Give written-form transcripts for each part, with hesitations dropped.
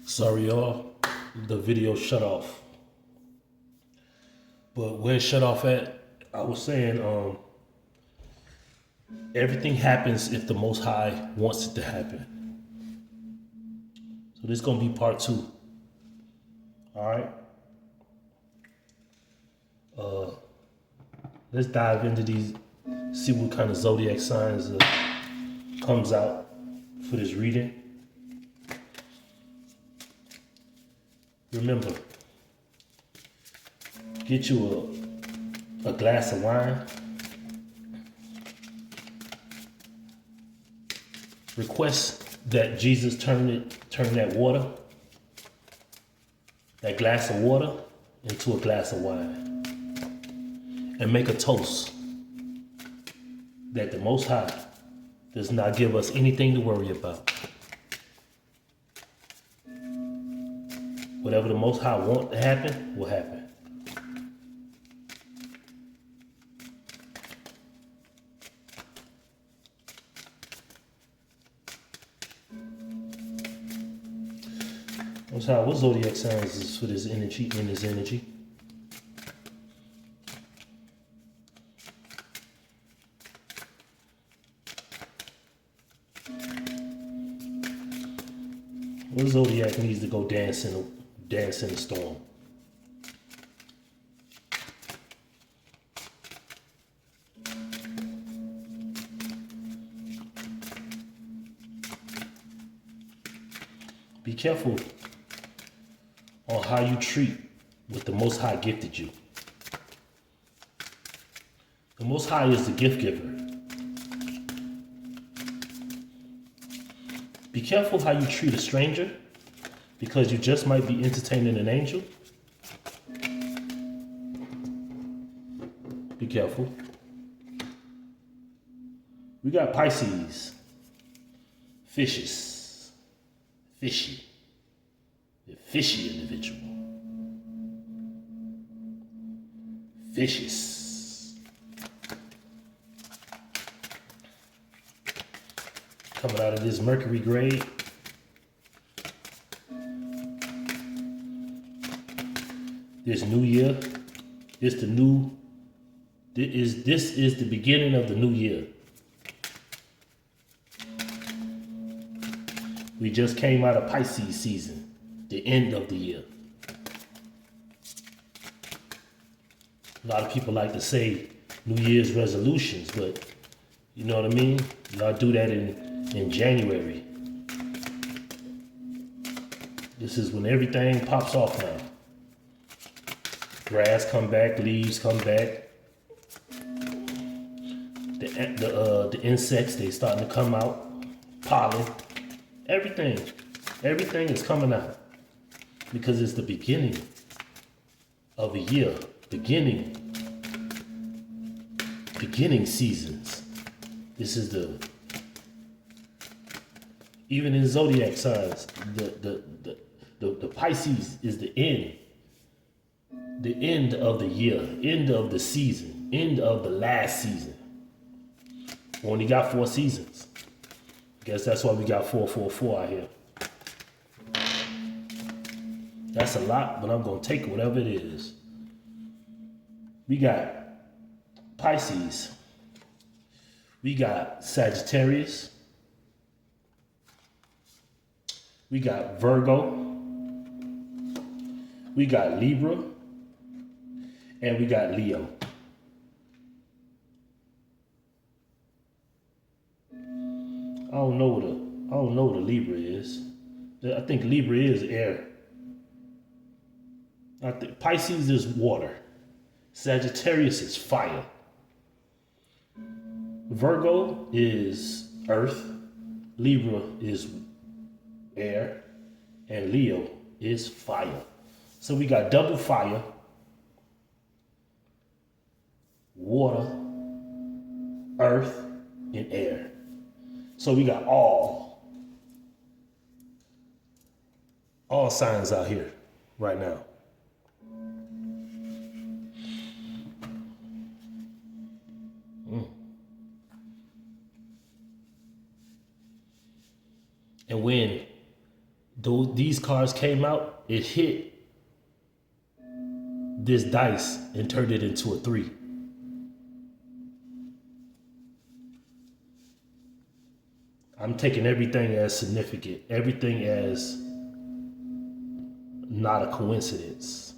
Sorry, y'all. The video shut off. But where it shut off at, I was saying, everything happens if the Most High wants it to happen. So this is gonna be part 2. All right. Let's dive into these. See what kind of zodiac signs comes out for this reading. Remember, get you a glass of wine. Request that Jesus turn that water, that glass of water, into a glass of wine. And make a toast that the Most High does not give us anything to worry about. Whatever the Most High wants to happen, will happen. Most High, what zodiac signs is for this energy, in this energy? What zodiac needs to go dance in the storm? Be careful on how you treat what the Most High gifted you. The Most High is the gift giver. Be careful how you treat a stranger, because you just might be entertaining an angel. Be careful. We got Pisces, fishes, fishy, the fishy individual, fishes. Coming out of this Mercury grade. This new year, this is the beginning of the new year. We just came out of Pisces season, the end of the year. A lot of people like to say New Year's resolutions, but you know what I mean? Y'all do that in January. This is when everything pops off now. Grass come back, leaves come back. The insects, they starting to come out. Pollen, everything is coming out because it's the beginning of a year, beginning seasons. This is even in zodiac signs, the Pisces is the end of the year, end of the season, end of the last season. We only got 4 seasons. Guess that's why we got 444 out here. That's a lot, but I'm gonna take whatever it is. We got Pisces. We got Sagittarius. We got Virgo. We got Libra. And we got Leo. I don't know what a Libra is. I think Libra is air. I think Pisces is water. Sagittarius is fire. Virgo is earth. Libra is air. And Leo is fire. So we got double fire, water, earth, and air. So we got all signs out here right now. And when though these cards came out, it hit this dice and turned it into a 3. I'm taking everything as significant, everything as not a coincidence.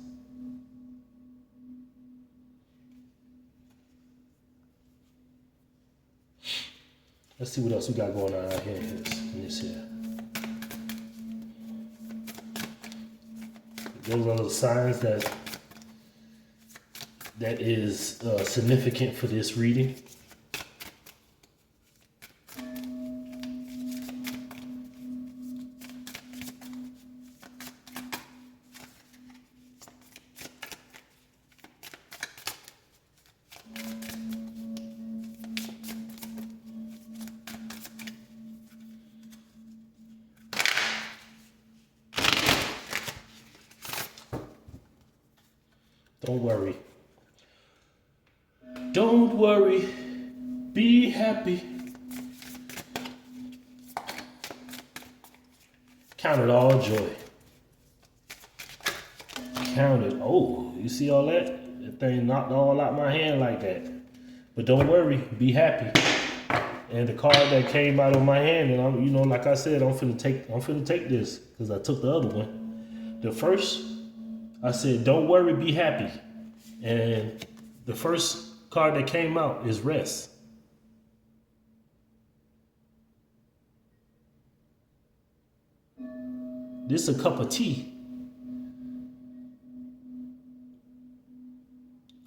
Let's see what else we got going on out here in this here. Those are the signs that is significant for this reading. Don't worry. Don't worry. Be happy. Count it all joy. Count it. Oh, you see all that? That thing knocked all out my hand like that. But don't worry. Be happy. And the card that came out of my hand, and I'm, like I said, I'm finna take this because I took the other one. The first, I said, don't worry, be happy. And the first card that came out is rest. This is a cup of tea.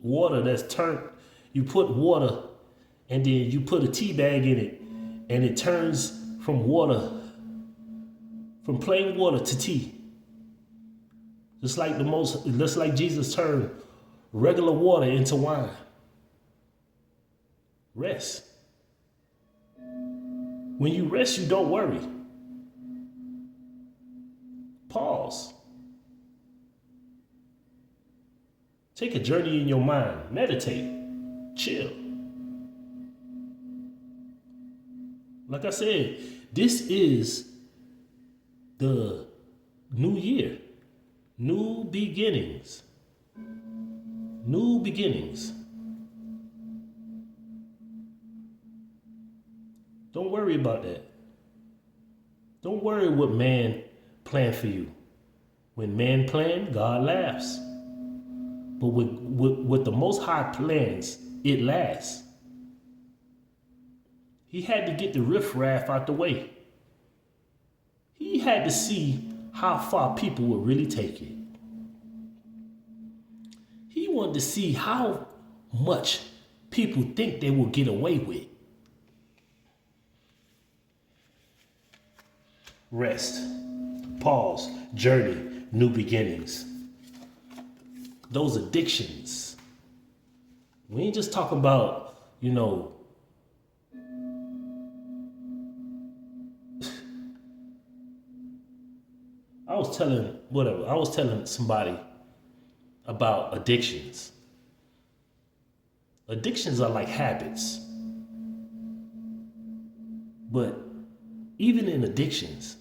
Water that's turned, you put water and then you put a tea bag in it and it turns from plain water to tea. Just like Jesus turned regular water into wine. Rest. When you rest, you don't worry. Pause. Take a journey in your mind. Meditate. Chill. Like I said, this is the new year. New beginnings. New beginnings. Don't worry about that. Don't worry what man planned for you. When man plans, God laughs. But with the Most High plans, it lasts. He had to get the riffraff out the way. He had to see how far people would really take it. He wanted to see how much people think they will get away with. Rest, pause, journey, new beginnings. Those addictions. We ain't just talking about, I was telling somebody about addictions. Addictions are like habits. But even in addictions,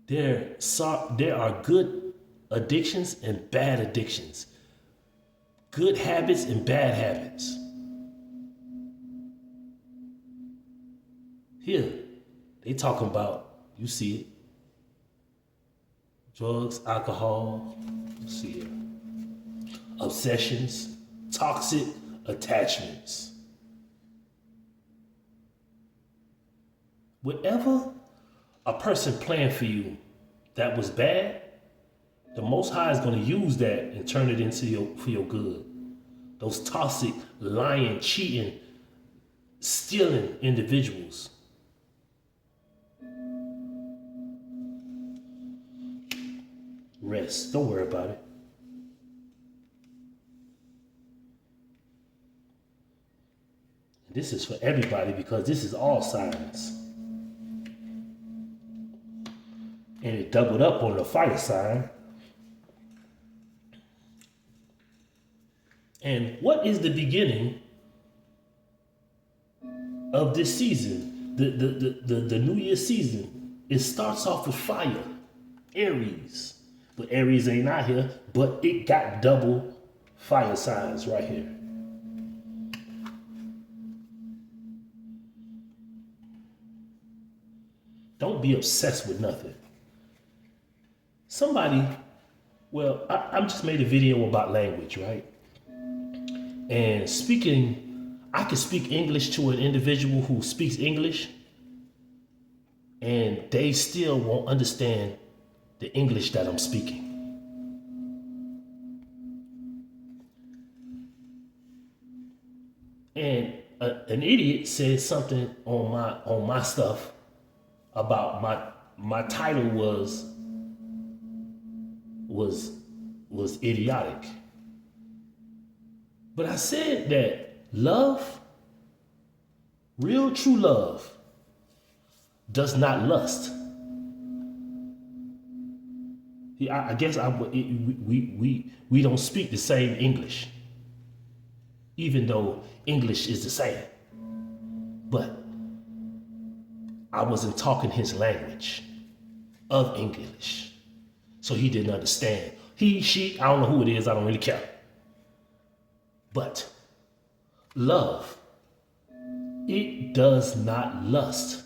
there are good addictions and bad addictions. Good habits and bad habits. Here, they talking about, you see it, drugs, alcohol, let's see here, obsessions, toxic attachments. Whatever a person planned for you that was bad, the Most High is going to use that and turn it into for your good. Those toxic, lying, cheating, stealing individuals. Rest. Don't worry about it. This is for everybody because this is all signs. And it doubled up on the fire sign. And what is the beginning of this season, the New Year season? It starts off with fire, Aries. But Aries ain't out here, but it got double fire signs right here. Don't be obsessed with nothing. I just made a video about language, right? And speaking, I can speak English to an individual who speaks English, and they still won't understand the English that I'm speaking. And an idiot said something on my stuff about my title was idiotic. But I said that love, real true love, does not lust. I guess we don't speak the same English, even though English is the same. But I wasn't talking his language of English, so he didn't understand. He, she, I don't know who it is, I don't really care. But love, it does not lust.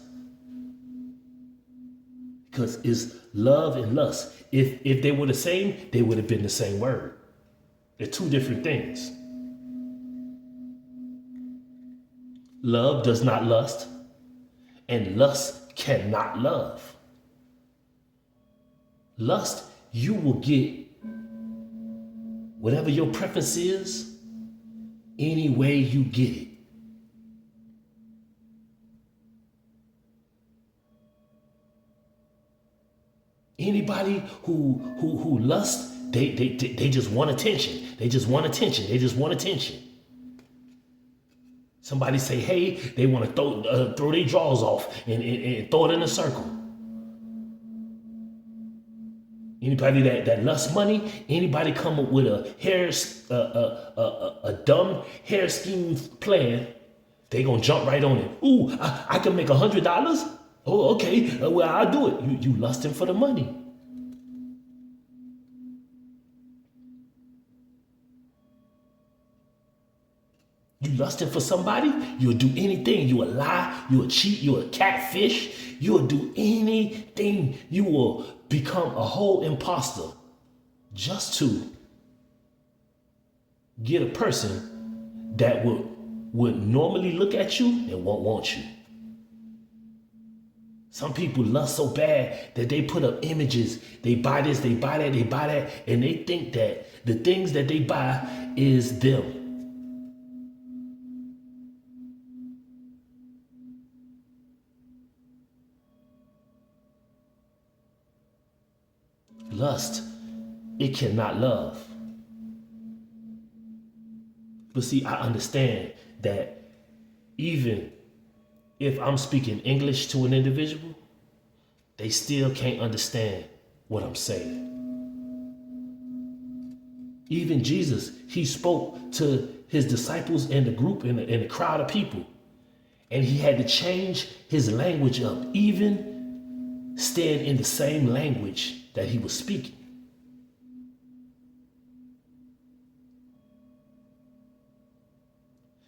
Because it's love and lust. If they were the same, they would have been the same word. They're two different things. Love does not lust, and lust cannot love. Lust, you will get whatever your preference is, any way you get it. Anybody who lusts, they just want attention. They just want attention. They just want attention. Somebody say, hey, they want to throw their drawers off and throw it in a circle. Anybody that lusts money, anybody come up with a dumb hair scheme plan, they gonna jump right on it. Ooh, I can make $100. Oh, okay. Well, I'll do it. You lusting for the money. You lusting for somebody, you'll do anything. You will lie, you will cheat, you will catfish, you will do anything. You will become a whole imposter just to get a person that would normally look at you and won't want you. Some people lust so bad that they put up images. They buy this, they buy that, they buy that, and they think that the things that they buy is them. Lust, it cannot love. But see, I understand that even if I'm speaking English to an individual, they still can't understand what I'm saying. Even Jesus, he spoke to his disciples and the group and the crowd of people, and he had to change his language up, even staying in the same language that he was speaking.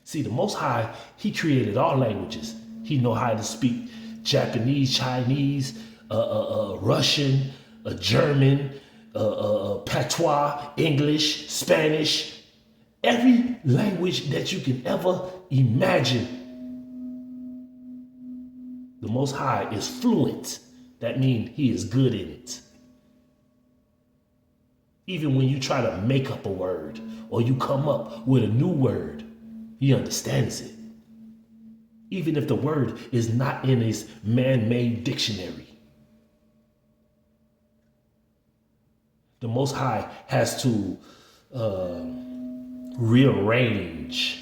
See, the Most High, he created all languages. He know how to speak Japanese, Chinese, Russian, German, patois, English, Spanish, every language that you can ever imagine. The Most High is fluent. That means he is good in it. Even when you try to make up a word or you come up with a new word, he understands it. Even if the word is not in his man-made dictionary. The Most High has to rearrange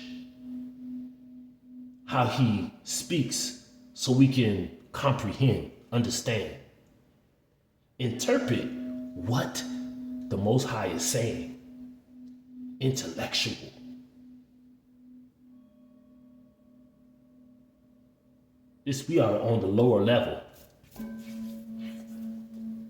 how he speaks so we can comprehend, understand, interpret what the Most High is saying. Intellectual. We are on the lower level.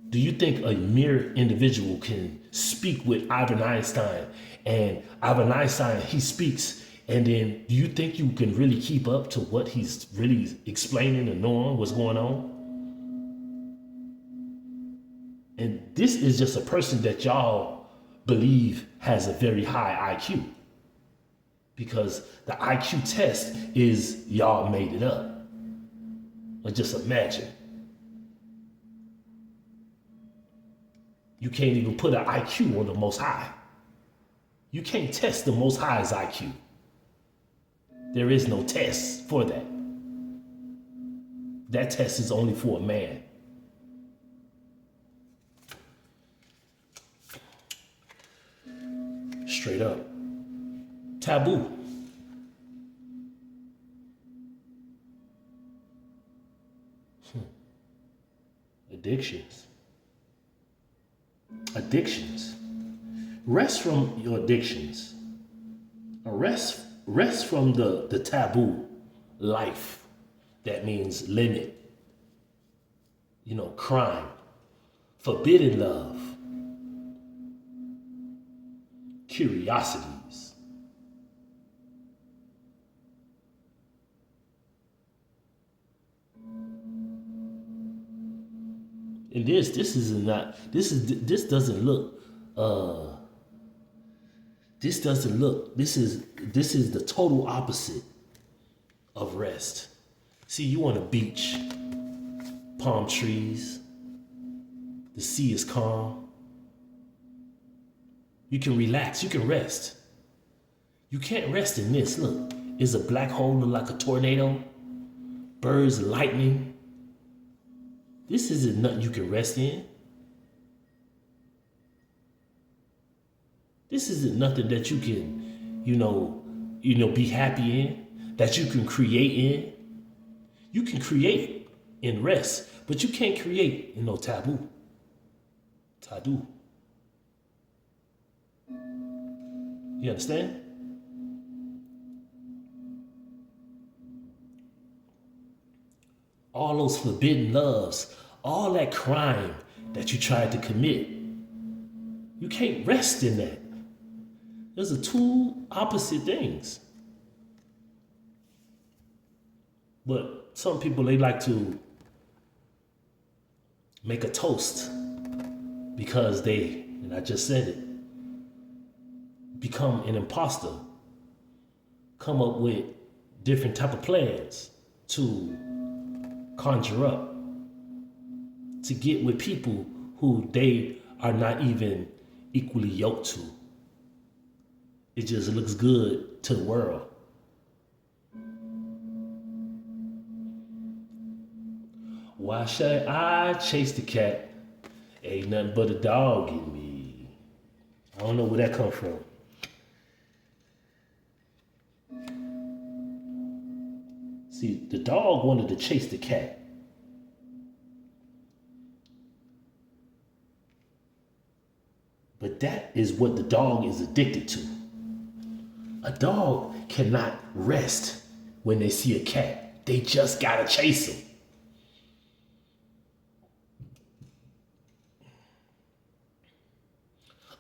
Do you think a mere individual can speak with Albert Einstein, and Albert Einstein, he speaks, and then do you think you can really keep up to what he's really explaining and knowing what's going on? And this is just a person that y'all believe has a very high IQ. Because the IQ test is y'all made it up. But just imagine. You can't even put an IQ on the Most High. You can't test the Most High's IQ. There is no test for that. That test is only for a man. Straight up. Taboo. Addictions. Addictions. Rest from your addictions. Rest from the taboo life. That means limit. Crime. Forbidden love. Curiosities. And this doesn't look this is the total opposite of rest. See, you on a beach, palm trees, the sea is calm. You can relax, you can rest. You can't rest in this. Look, it's a black hole, look like a tornado, birds, lightning. This isn't nothing you can rest in. This isn't nothing that you can, be happy in, that you can create in. You can create in rest, but you can't create in no taboo. Taboo. You understand? All those forbidden loves, all that crime that you tried to commit, you can't rest in that. Those are two opposite things. But some people, they like to make a toast because they, and I just said it, become an imposter, come up with different type of plans to conjure up, to get with people who they are not even equally yoked to. It just looks good to the world. Why should I chase the cat? Ain't nothing but a dog in me. I don't know where that come from. See, the dog wanted to chase the cat. But that is what the dog is addicted to. A dog cannot rest when they see a cat. They just gotta chase him.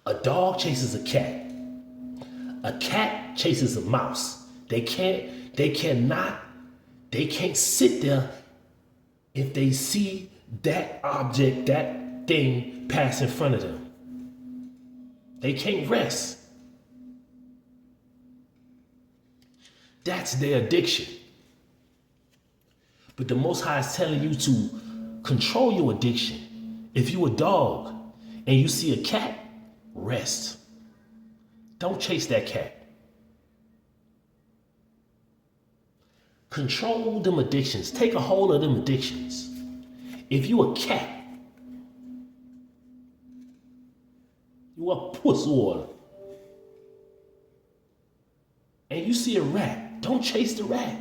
A dog chases a cat. A cat chases a mouse. They can't sit there if they see that object, that thing pass in front of them. They can't rest. That's their addiction. But the Most High is telling you to control your addiction. If you a dog and you see a cat, rest. Don't chase that cat. Control them addictions. Take a hold of them addictions. If you a cat, you a puss water, and you see a rat, don't chase the rat.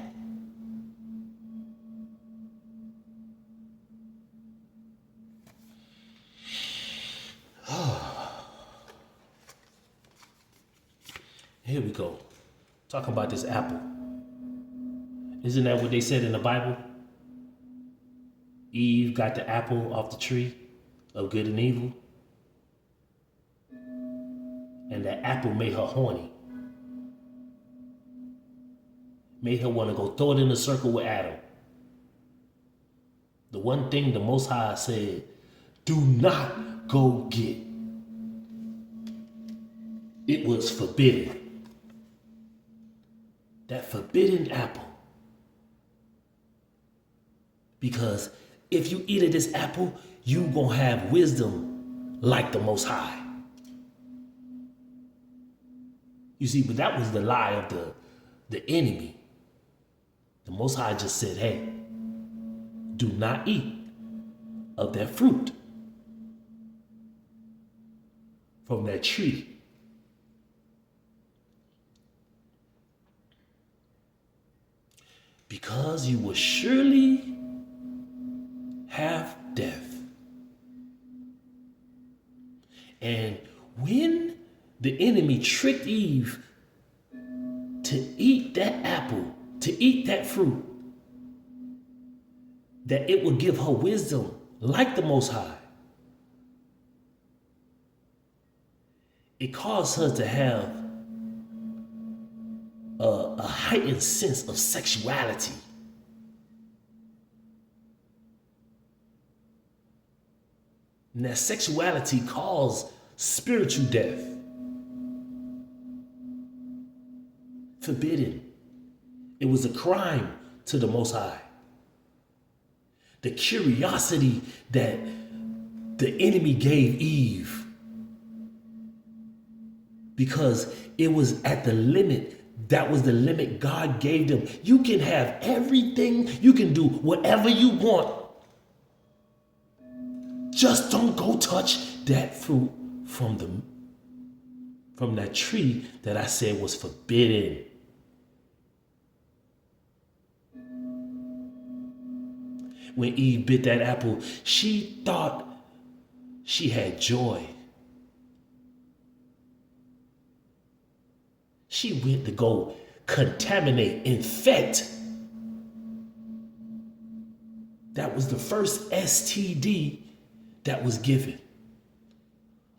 Here we go. Talking about this apple. Isn't that what they said in the Bible? Eve got the apple off the tree of good and evil. And that apple made her horny. Made her want to go throw it in a circle with Adam. The one thing the Most High said, do not go get. It was forbidden. That forbidden apple. Because if you eat of this apple, you gonna have wisdom like the Most High. You see, but that was the lie of the enemy. The Most High just said, hey, do not eat of that fruit from that tree. Because you will surely have death. And when the enemy tricked Eve to eat that apple, to eat that fruit, that it would give her wisdom like the Most High, it caused her to have a heightened sense of sexuality. And that sexuality caused spiritual death. Forbidden. It was a crime to the Most High. The curiosity that the enemy gave Eve, because it was at the limit. That was the limit God gave them. You can have everything. You can do whatever you want. Just don't go touch that fruit from that tree that I said was forbidden. When Eve bit that apple, she thought she had joy. She went to go contaminate, infect. That was the first STD that was given.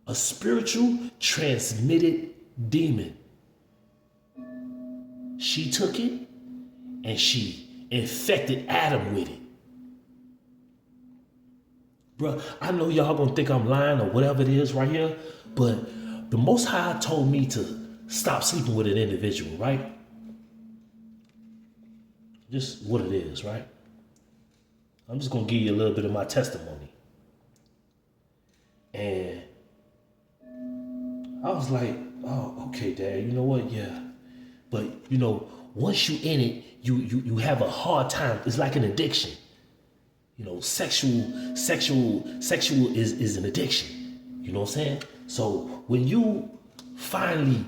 A spiritual transmitted demon. She took it and she infected Adam with it. Bruh, I know y'all gonna think I'm lying or whatever it is right here, but the Most High told me to stop sleeping with an individual, right? Just what it is, right? I'm just gonna give you a little bit of my testimony. And I was like, oh, okay, Dad, you know what? Yeah. But you know, once you in it, you have a hard time. It's like an addiction. You know, sexual is an addiction. You know what I'm saying? So when you finally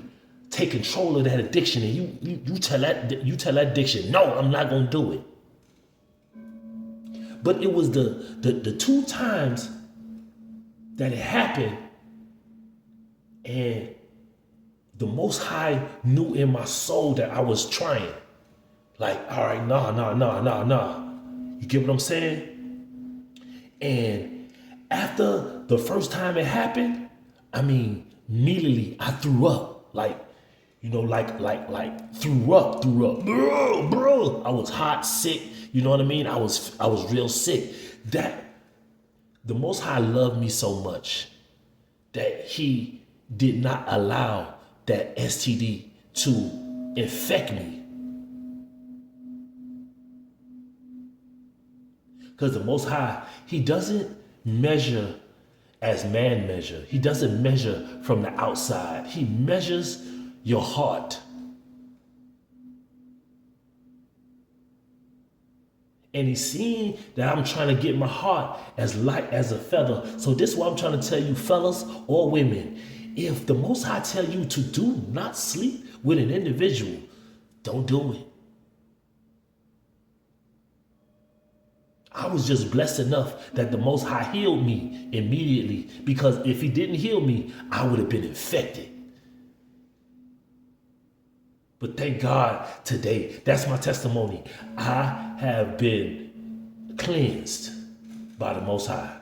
take control of that addiction and you tell that addiction, no, I'm not gonna do it. But it was the two times that it happened, and the Most High knew in my soul that I was trying. Like, all right, nah. You get what I'm saying? And after the first time it happened, I mean, immediately I threw up. Like threw up. Bro. I was hot, sick. You know what I mean? I was real sick. That the Most High loved me so much that He did not allow that STD to infect me. Because the Most High, He doesn't measure as man measure. He doesn't measure from the outside. He measures your heart. And He's seen that I'm trying to get my heart as light as a feather. So this is what I'm trying to tell you, fellas or women. If the Most High tell you to do not sleep with an individual, don't do it. I was just blessed enough that the Most High healed me immediately, because if He didn't heal me, I would have been infected. But thank God today, that's my testimony. I have been cleansed by the Most High.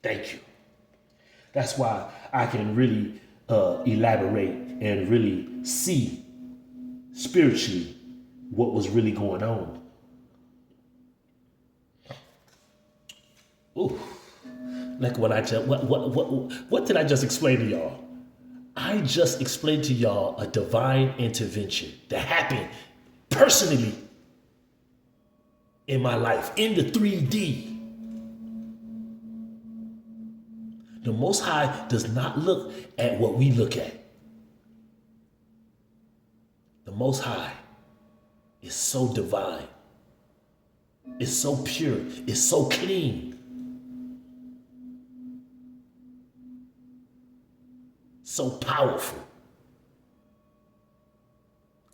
Thank you. That's why I can really elaborate and really see spiritually what was really going on. Ooh, like what I just what did I just explain to y'all? I just explained to y'all a divine intervention that happened personally in my life in the 3D. The Most High does not look at what we look at. The Most High is so divine. It's so pure. It's so clean. So powerful.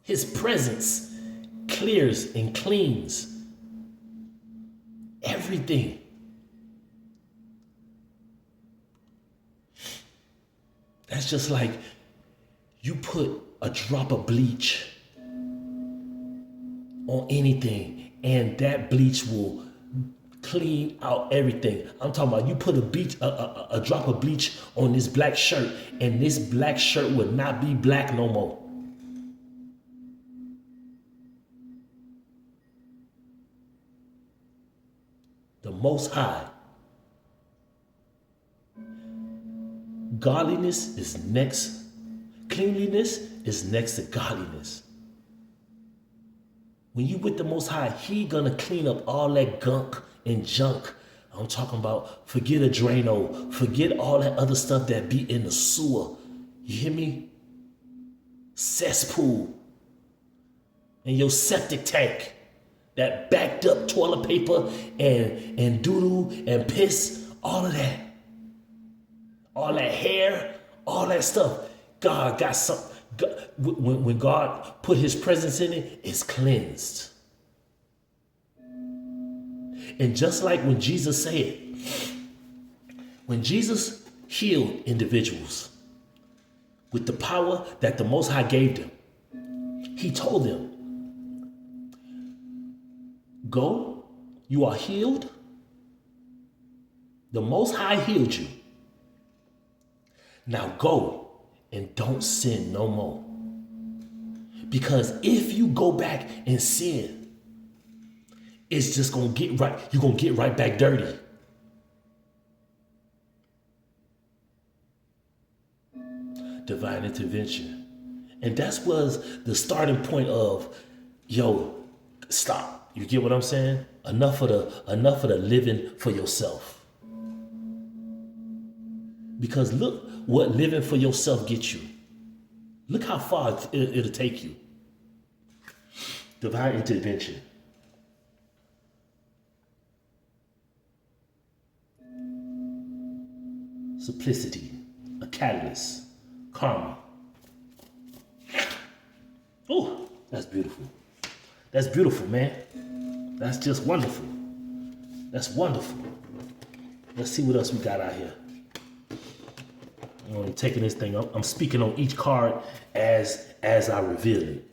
His presence clears and cleans everything. That's just like you put a drop of bleach on anything and that bleach will clean out everything. I'm talking about you put a drop of bleach on this black shirt and this black shirt would not be black no more. The Most High. Godliness is next. Cleanliness is next to godliness. When you with the Most High, He gonna clean up all that gunk and junk. I'm talking about forget a Drano, forget all that other stuff that be in the sewer. You hear me? Cesspool. And your septic tank. That backed up toilet paper and doo-doo and piss, all of that. All that hair, all that stuff. God got something. When God put His presence in it, it's cleansed. And just like when Jesus said, when Jesus healed individuals with the power that the Most High gave them, He told them, go, you are healed. The Most High healed you. Now go and don't sin no more. Because if you go back and sin, it's just going to get right. You're going to get right back dirty. Divine intervention. And that was the starting point of, yo, stop. You get what I'm saying? Enough of the living for yourself. Because look what living for yourself gets you. Look how far it'll take you. Divine intervention. Simplicity, a catalyst, karma. Oh, that's beautiful. That's beautiful, man. That's just wonderful. That's wonderful. Let's see what else we got out here. I'm taking this thing up. I'm speaking on each card as I reveal it.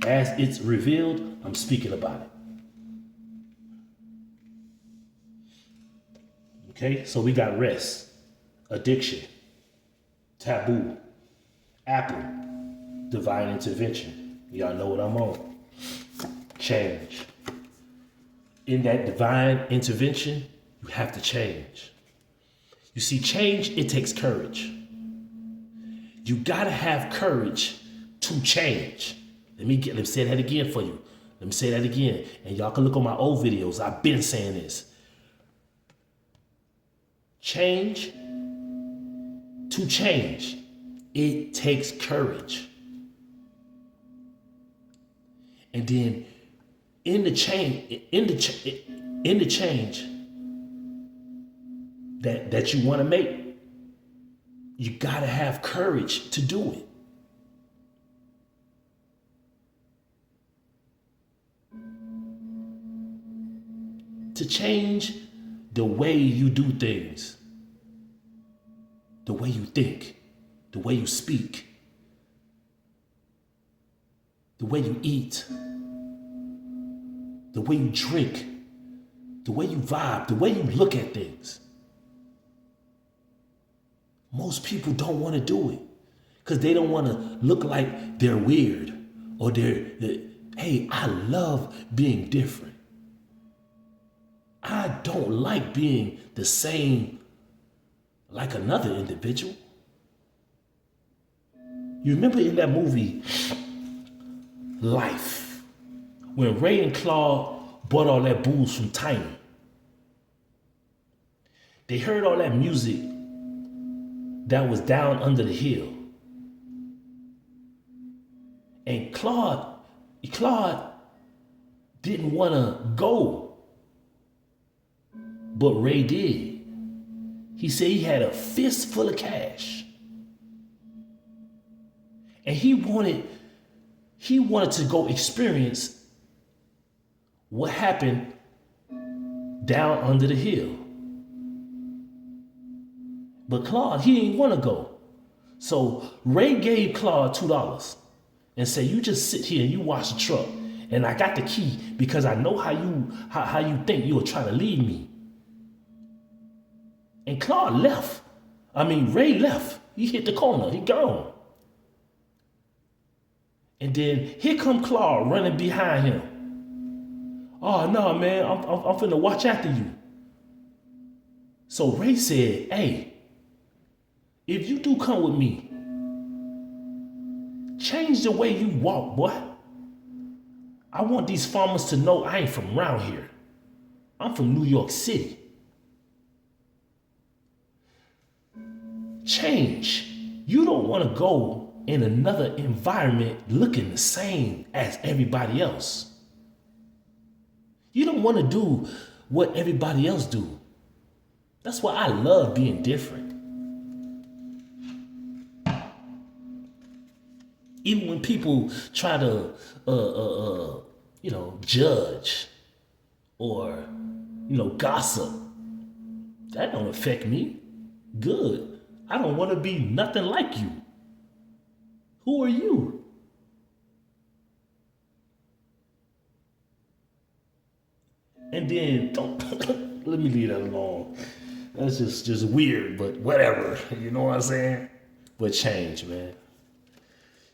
As it's revealed, I'm speaking about it. Okay, so we got rest, addiction, taboo, apple, divine intervention. Y'all know what I'm on. Change. In that divine intervention, you have to change. You see, change, it takes courage. You gotta have courage to change. Let me say that again for you. Let me say that again. And y'all can look on my old videos. I've been saying this. Change, to change, it takes courage. And then in the change that you want to make, you gotta have courage to do it. To change the way you do things, the way you think, the way you speak, the way you eat, the way you drink, the way you vibe, the way you look at things. Most people don't want to do it because they don't want to look like they're weird or hey, I love being different. I don't like being the same like another individual. You remember in that movie, Life, when Ray and Claude bought all that booze from Tiny. They heard all that music that was down under the hill. And Claude didn't want to go, but Ray did. He said he had a fist full of cash. And he wanted to go experience what happened down under the hill. But Claude, he didn't want to go. So Ray gave Claude $2 and said, you just sit here and you watch the truck. And I got the key because I know how you think you were trying to lead me. And Claude left. Ray left. He hit the corner. He gone. And then here come Claude running behind him. Oh, no, man, I'm finna watch after you. So Ray said, hey, if you do come with me, change the way you walk, boy. I want these farmers to know I ain't from around here. I'm from New York City. Change. You don't want to go in another environment looking the same as everybody else. You don't want to do what everybody else do. That's why I love being different. Even when people try to, judge or, gossip, that don't affect me. Good. I don't want to be nothing like you. Who are you? And then let me leave that alone. That's just weird, but whatever. You know what I'm saying? But change, man.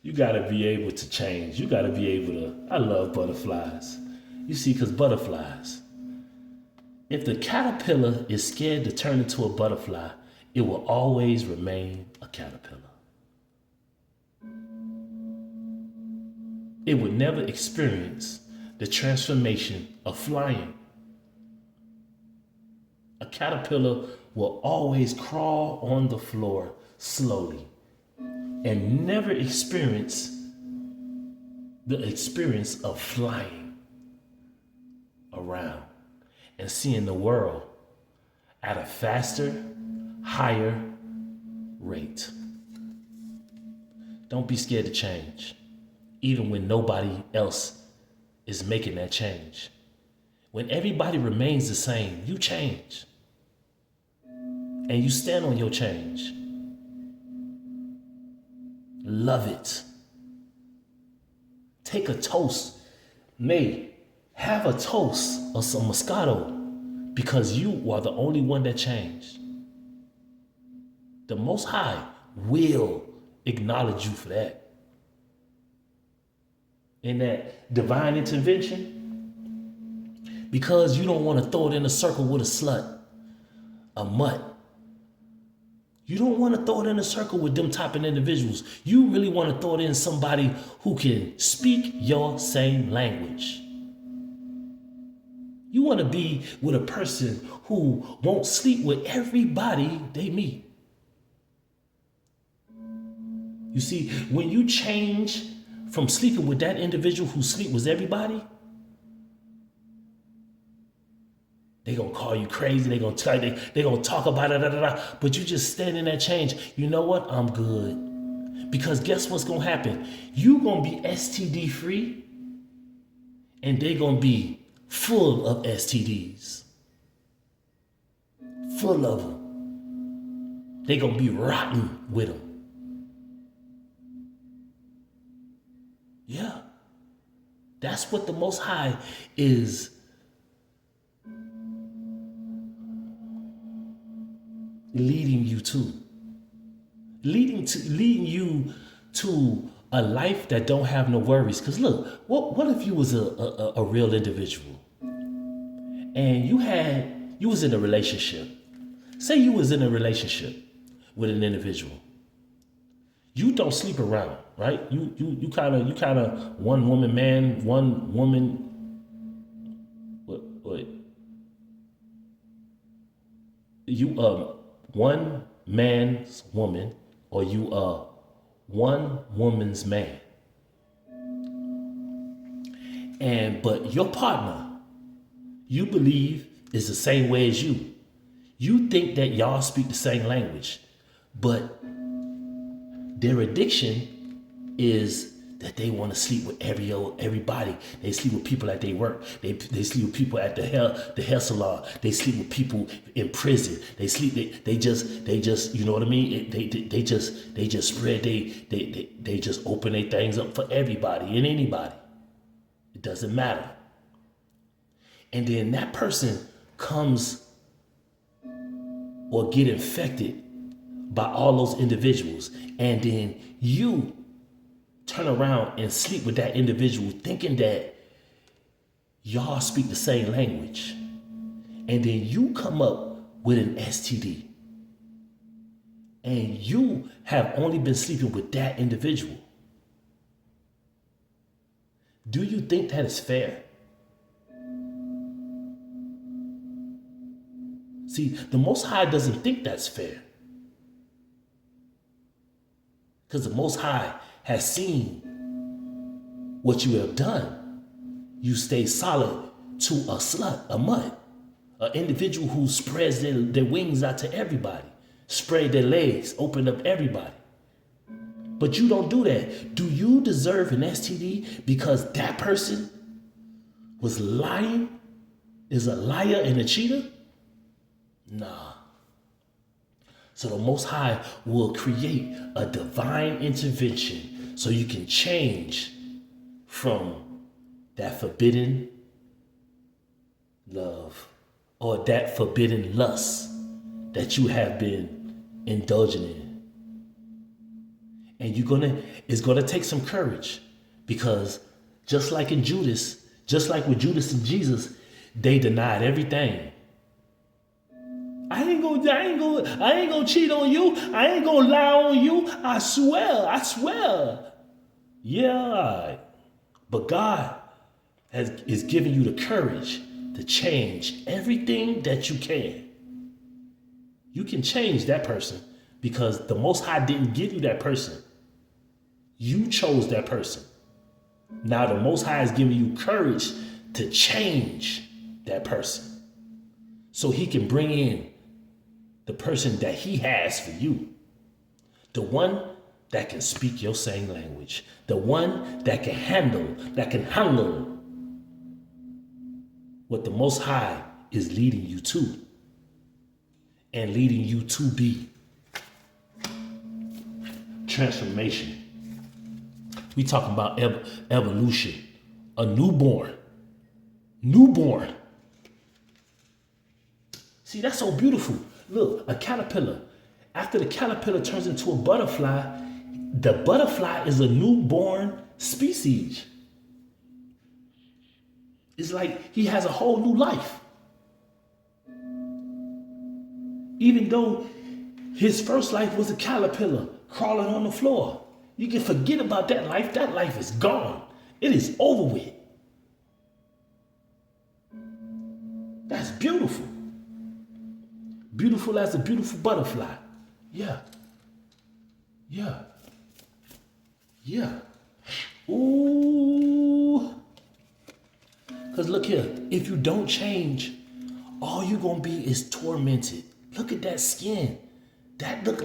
You gotta be able to change. You gotta be able to. I love butterflies. You see, because butterflies, if the caterpillar is scared to turn into a butterfly, it will always remain a caterpillar. It would never experience the transformation of flying. A caterpillar will always crawl on the floor slowly and never experience the experience of flying around and seeing the world at a faster, higher rate. Don't be scared to change, even when nobody else is making that change. When everybody remains the same, you change. And you stand on your change. Love it. Take a toast. Have a toast of some Moscato because you are the only one that changed. The Most High will acknowledge you for that. In that divine intervention, because you don't want to throw it in a circle with a slut, a mutt. You don't want to throw it in a circle with them type of individuals. You really want to throw it in somebody who can speak your same language. You want to be with a person who won't sleep with everybody they meet. You see, when you change from sleeping with that individual who sleep with everybody, they gonna call you crazy. They gonna tell you, they gonna talk about it, but you just stand in that change. You know what? I'm good. Because guess what's gonna happen? You gonna be STD free, and they gonna be full of STDs. Full of them. They gonna be rotten with them. Yeah. That's what the Most High is leading you to. Leading you to a life that don't have no worries. Because look, what if you was a real individual and you was in a relationship? Say you was in a relationship with an individual. You don't sleep around, right? You kind of one woman man, one woman. What you one man's woman, or you one woman's man. And but your partner, you believe, is the same way as you. You think that y'all speak the same language, but their addiction is that they want to sleep with everybody. They sleep with people at their work. They sleep with people at the hair salon. They sleep with people in prison. They just you know what I mean? They just spread they just open their things up for everybody and anybody. It doesn't matter. And then that person comes or get infected by all those individuals, and then you turn around and sleep with that individual thinking that y'all speak the same language, and then you come up with an STD, and you have only been sleeping with that individual. Do you think that is fair? See, the Most High doesn't think that's fair. Because the Most High has seen what you have done. You stay solid to a slut, a mutt, an individual who spreads their wings out to everybody, spread their legs, open up everybody. But you don't do that. Do you deserve an STD because that person was lying, is a liar and a cheater? Nah. So the Most High will create a divine intervention so you can change from that forbidden love or that forbidden lust that you have been indulging in. And it's gonna take some courage, because just like with Judas and Jesus, they denied everything. I ain't gonna cheat on you. I ain't gonna lie on you. I swear. Yeah, but God is giving you the courage to change everything that you can. You can change that person because the Most High didn't give you that person. You chose that person. Now the Most High is giving you courage to change that person so He can bring in the person that He has for you. The one that can speak your same language. The one that can handle what the Most High is leading you to and leading you to be. Transformation. We talking about evolution. A newborn. See, that's so beautiful. Look, a caterpillar. After the caterpillar turns into a butterfly, the butterfly is a newborn species. It's like he has a whole new life. Even though his first life was a caterpillar crawling on the floor. You can forget about that life. That life is gone. It is over with. That's beautiful. Beautiful as a beautiful butterfly. Yeah. Ooh. Because look here, if you don't change, all you're going to be is tormented. Look at that skin. That looked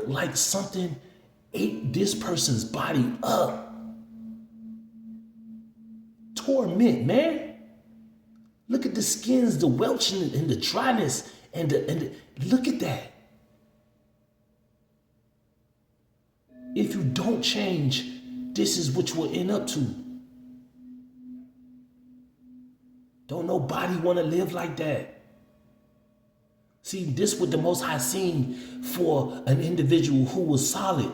like something ate this person's body up. Torment, man. Look at the skins, the welching and the dryness and the look at that. If you don't change, this is what you will end up to. Don't nobody want to live like that. See, this what the Most High seen for an individual who was solid,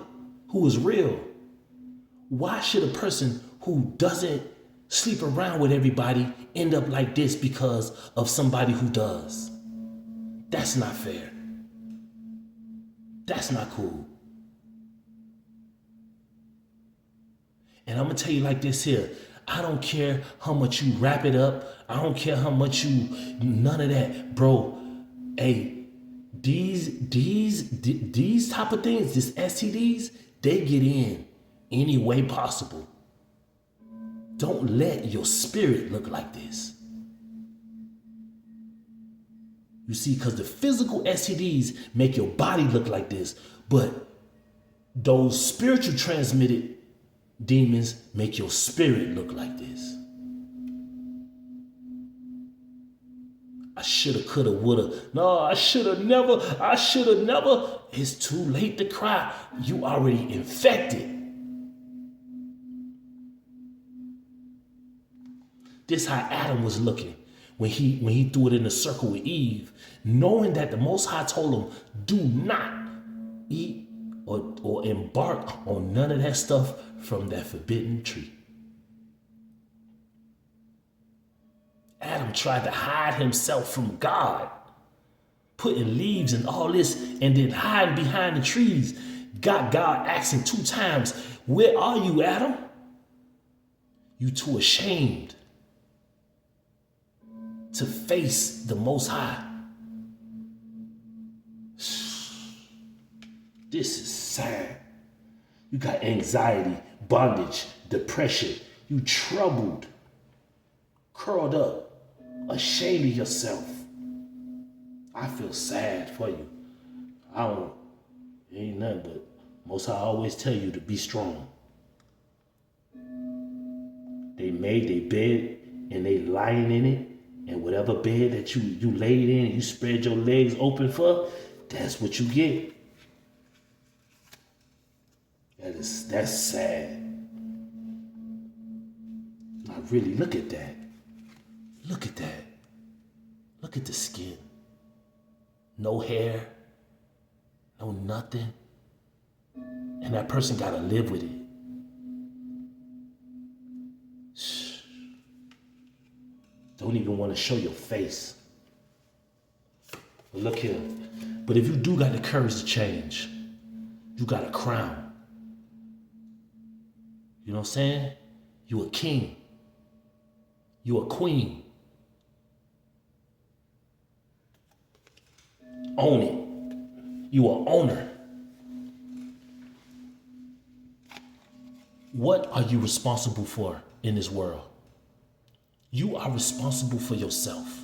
who was real. Why should a person who doesn't sleep around with everybody end up like this because of somebody who does? That's not fair. That's not cool. And I'm gonna tell you like this here. I don't care how much you wrap it up. I don't care how much none of that, bro. Hey, these type of things, these STDs, they get in any way possible. Don't let your spirit look like this. You see, because the physical STDs make your body look like this, but those spiritual transmitted demons make your spirit look like this. I shoulda, coulda, woulda. No, I shoulda never. It's too late to cry. You already infected. This how Adam was looking when he threw it in the circle with Eve, knowing that the Most High told him, do not eat or embark on none of that stuff from that forbidden tree. Adam tried to hide himself from God, putting leaves and all this, and then hiding behind the trees. Got God asking 2 times, where are you, Adam? You too ashamed to face the Most High. This is sad. You got anxiety, bondage, depression. You troubled, curled up, ashamed of yourself. I feel sad for you. It ain't nothing but Most High always tell you to be strong. They made their bed and they lying in it, and whatever bed that you laid in and you spread your legs open for, that's what you get. That's sad. Now really look at that. Look at that. Look at the skin. No hair. No nothing. And that person gotta live with it. Don't even want to show your face. But look here. But if you do got the courage to change, you got a crown. You know what I'm saying? You a king. You a queen. Own it. You an owner. What are you responsible for in this world? You are responsible for yourself.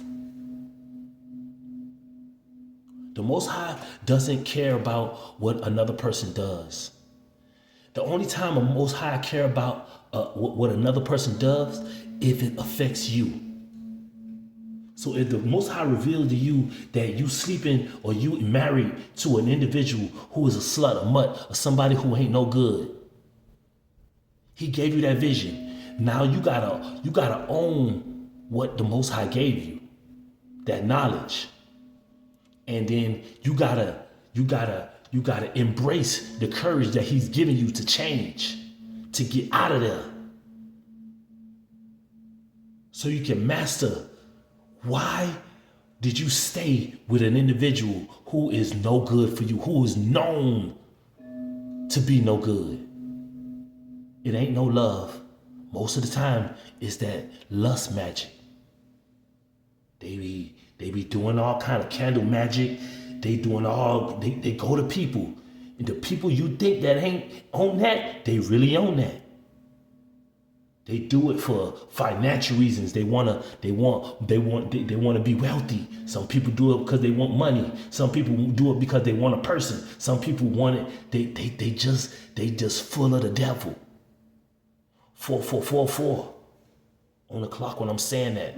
The Most High doesn't care about what another person does. The only time a Most High care about what another person does, if it affects you. So if the Most High revealed to you that you sleeping or you married to an individual who is a slut, a mutt, or somebody who ain't no good, He gave you that vision. Now you gotta own what the Most High gave you, that knowledge, and then you gotta embrace the courage that He's giving you to change, to get out of there, so you can master. Why did you stay with an individual who is no good for you, who is known to be no good? It ain't no love. Most of the time, it's that lust magic. They be doing all kind of candle magic. They go to people. And the people you think that ain't on that, they really own that. They do it for financial reasons. They want to be wealthy. Some people do it because they want money. Some people do it because they want a person. Some people want it. They just full of the devil. 4 on the clock when I'm saying that.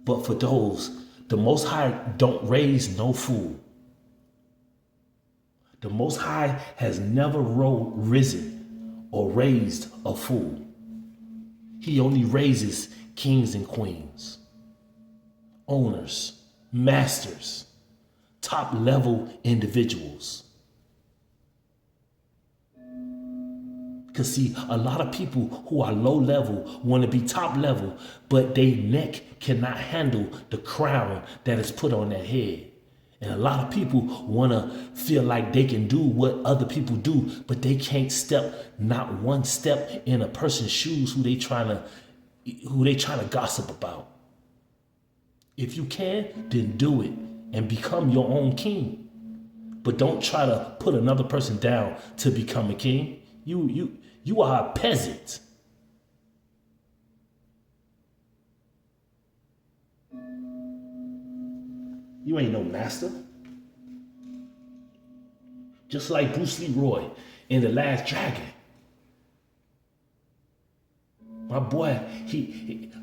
But for those, the Most High don't raise no fool. The Most High has never risen or raised a fool. He only raises kings and queens. owners, masters, top level individuals. Because see, a lot of people who are low level want to be top level, but their neck cannot handle the crown that is put on their head. And a lot of people want to feel like they can do what other people do, but they can't step not one step in a person's shoes who they trying to gossip about. If you can, then do it and become your own king. But don't try to put another person down to become a king. You are a peasant. You ain't no master. Just like Bruce Leroy in The Last Dragon. My boy,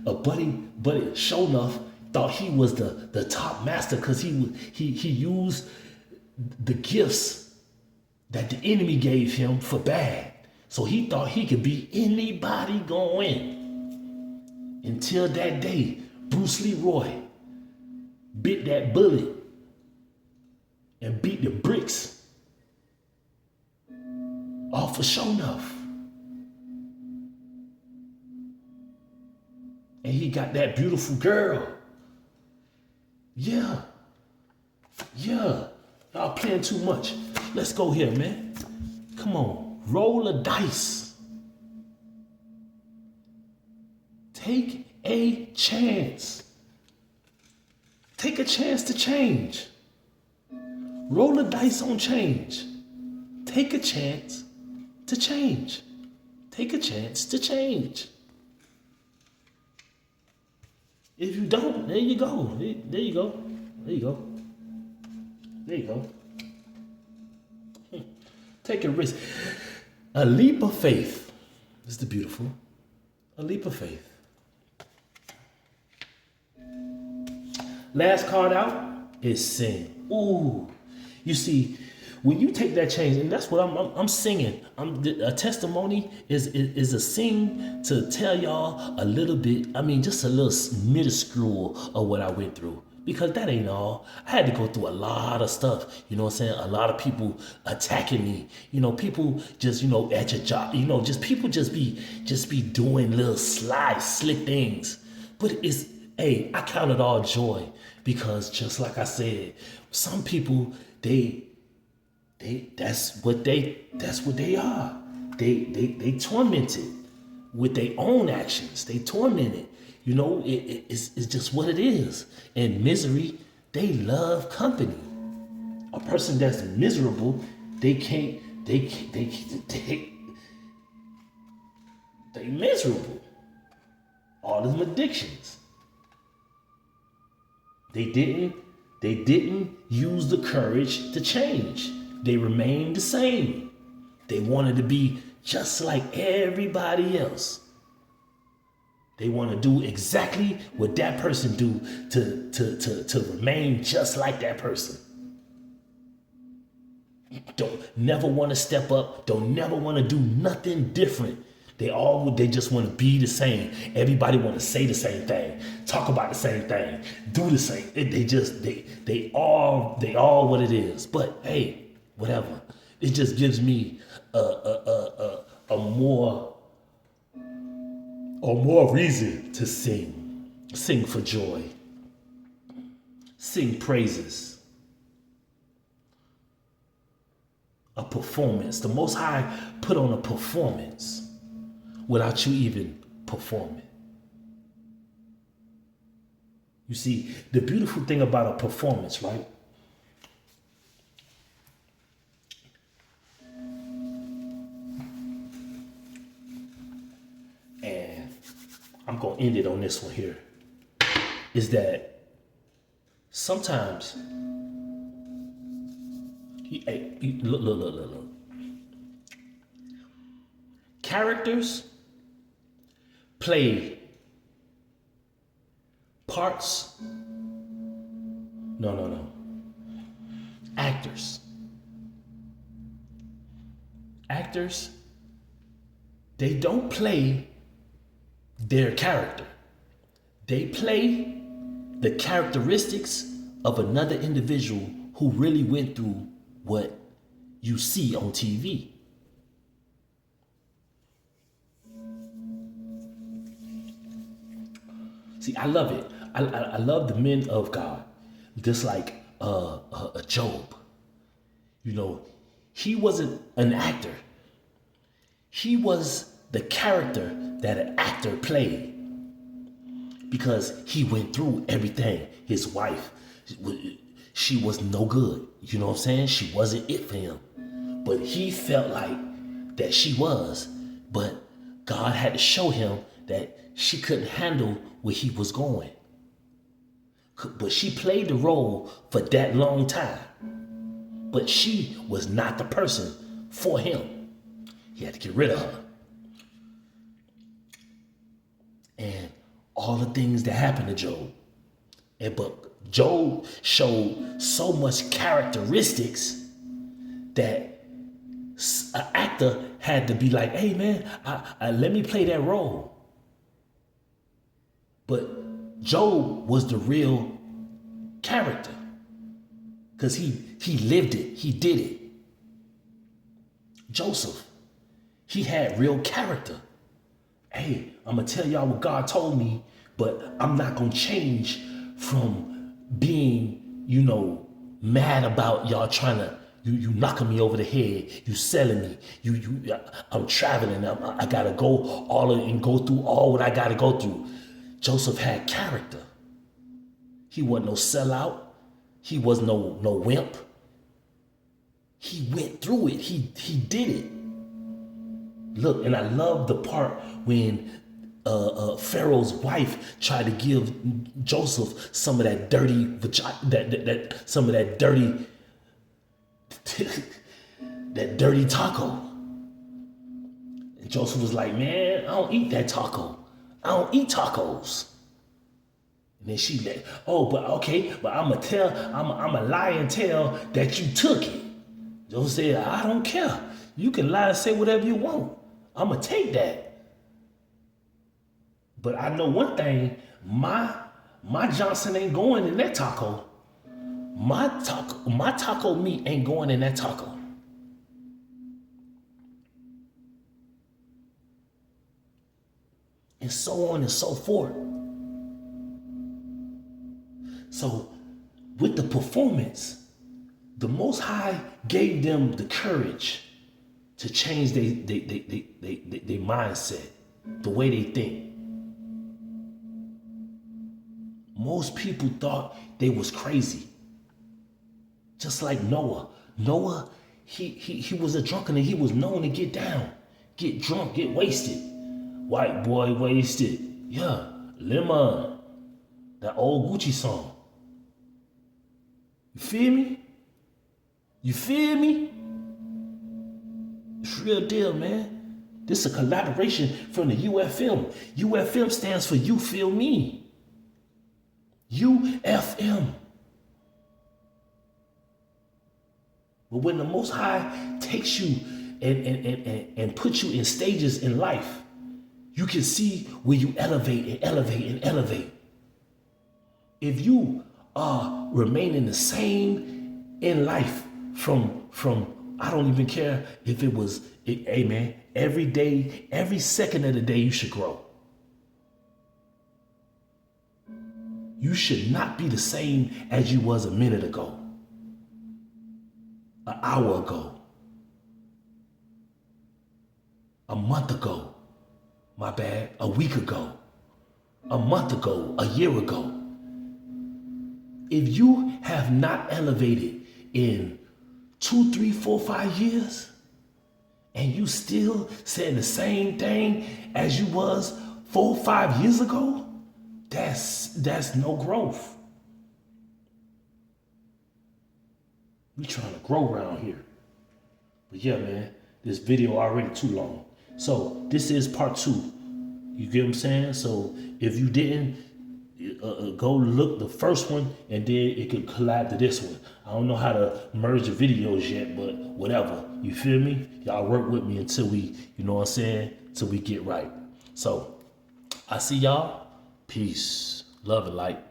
a buddy sure enough thought he was the top master because he used the gifts that the enemy gave him for bad. So he thought he could be anybody going. Until that day, Bruce Leroy bit that bullet and beat the bricks off of Shonuff. And he got that beautiful girl. Yeah. Y'all playing too much. Let's go here, man. Come on. Roll a dice. Take a chance. Take a chance to change. Roll a dice on change. Take a chance to change. Take a chance to change. If you don't, there you go. There you go. There you go. There you go. Take a risk. A leap of faith. This is the beautiful. A leap of faith. Last card out is sing. Ooh. You see, when you take that change, and that's what I'm singing. A testimony is a sing to tell y'all a little bit. I mean, just a little minuscule of what I went through. Because that ain't all. I had to go through a lot of stuff. You know what I'm saying? A lot of people attacking me. You know, people just, at your job. Just people just be doing little slick things. But I count it all joy. Because just like I said, some people, that's what they are. They tormented with their own actions. They tormented. It's just what it is. And misery, they love company. A person that's miserable, they miserable. All them addictions. They didn't use the courage to change. They remained the same. They wanted to be just like everybody else. They want to do exactly what that person do to remain just like that person. Don't never want to step up. Don't never want to do nothing different. They just want to be the same. Everybody want to say the same thing, talk about the same thing, do the same. They all what it is. But hey, whatever. It just gives me a more reason to sing for joy, sing praises, a performance. The Most High put on a performance without you even performing. You see, the beautiful thing about a performance, right? And I'm going to end it on this one here, is that sometimes, look. Characters play parts. No. Actors, they don't play their character. They play the characteristics of another individual who really went through what you see on TV. See, I love it. I love the men of God, just like Job. You know, he wasn't an actor. He was the character that an actor played because he went through everything. His wife, she was no good. You know what I'm saying? She wasn't it for him. But he felt like that she was. But God had to show him that she couldn't handle where he was going. But she played the role for that long time. But she was not the person for him. He had to get rid of her. And all the things that happened to Job. But Job showed so much characteristics that an actor had to be like, hey man, let me play that role. But Job was the real character because he lived it. He did it. Joseph, he had real character. Hey, I'm going to tell y'all what God told me, but I'm not going to change from being, mad about y'all trying to, you knocking me over the head, you selling me, I'm traveling, I got to go go through all what I got to go through. Joseph had character. He wasn't no sellout. He was no wimp. He went through it. He did it. Look, and I love the part when Pharaoh's wife tried to give Joseph some of that dirty some of that dirty that dirty taco. And Joseph was like, man, I don't eat that taco. I don't eat tacos. And then she like, but I'm a lie and tell that you took it. Joseph said, I don't care. You can lie and say whatever you want. I'm going to take that. But I know one thing, my Johnson ain't going in that taco. My taco meat ain't going in that taco. And so on and so forth. So with the performance, the Most High gave them the courage to change their mindset, the way they think. Most people thought they was crazy. Just like Noah. Noah, he was a drunkard and he was known to get down, get drunk, get wasted. White boy wasted. Yeah, Lemon. That old Gucci song. You feel me? You feel me? It's real deal, man. This is a collaboration from the UFM. UFM stands for You Feel Me. UFM. But when the Most High takes you and puts you in stages in life, you can see where you elevate and elevate and elevate. If you are remaining the same in life from I don't even care if it was, hey man, every day, every second of the day you should grow. You should not be the same as you was a minute ago, an hour ago, a month ago, my bad, a week ago, a month ago, a year ago. If you have not elevated in 2, 3, 4, 5 years, and you still saying the same thing as you was 4, 5 years ago, that's no growth. We trying to grow around here. But yeah, man, this video already too long. So this is part 2. You get what I'm saying? So if you didn't, go look the first one and then it could collab to this one. I don't know how to merge the videos yet, but whatever. You feel me? Y'all work with me until we, you know what I'm saying? Till we get right. So I see y'all. Peace. Love and light.